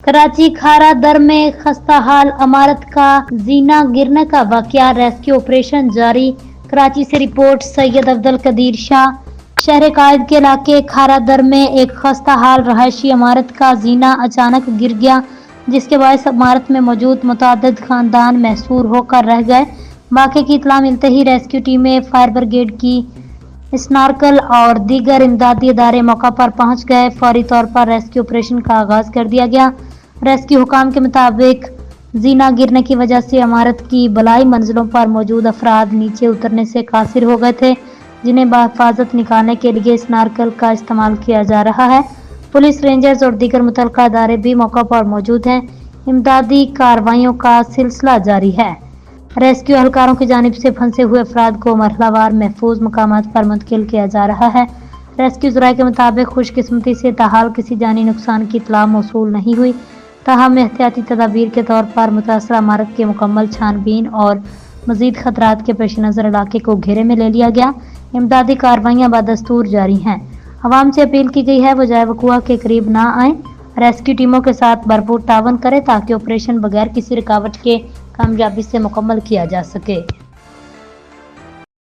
कराची खारा दर में खस्ता हाल इमारत का जीना गिरने का वाकया, रेस्क्यू ऑपरेशन जारी। कराची से रिपोर्ट सैयद अब्दुल कदीर शाह। शहर कायद के इलाके खारा दर में एक खस्ता हाल रहायशी इमारत का जीना अचानक गिर गया, जिसके बायस इमारत में मौजूद मुतअद्दिद खानदान महसूर होकर रह गए। वाक़े की इत्तला मिलते ही रेस्क्यू टीमें, फायर ब्रिगेड की स्नॉर्कल और दीगर इमदादी इदारे मौका पर पहुंच गए। फौरी तौर पर रेस्क्यू ऑपरेशन का आगाज कर दिया गया। रेस्क्यू हुकाम के मुताबिक जीना गिरने की वजह से इमारत की बलाई मंजिलों पर मौजूद अफराद नीचे उतरने से कासिर हो गए थे, जिन्हें बहिफाजत निकालने के लिए स्नॉर्कल का इस्तेमाल किया जा रहा है। पुलिस, रेंजर्स और दीगर मुतल्लिका इदारे भी मौका पर मौजूद हैं। इमदादी कार्रवाइयों का सिलसिला जारी है। रेस्क्यू एहलकारों की जानिब से फंसे हुए अफराद को मरहलावार महफूज मकामात पर मुंतकिल किया जा रहा है। रेस्क्यू ज़राए के मुताबिक खुशकिस्मती से ताहाल किसी जानी नुकसान की इत्तला मौसूल नहीं हुई, ताहम एहतियाती तदाबीर के तौर पर मुतासरा इमारत की मुकम्मल छानबीन और मजीद खतरात के पेश नज़र इलाके को घेरे में ले लिया गया। इमदादी कार्रवाइयाँ बदस्तूर जारी हैं। अवाम से अपील की गई है वो जाए वक़ुआ के करीब ना आए, रेस्क्यू टीमों के साथ भरपूर तावन करें ताकि ऑपरेशन बगैर किसी रुकावट के कामयाबी से मुकम्मल किया जा सके।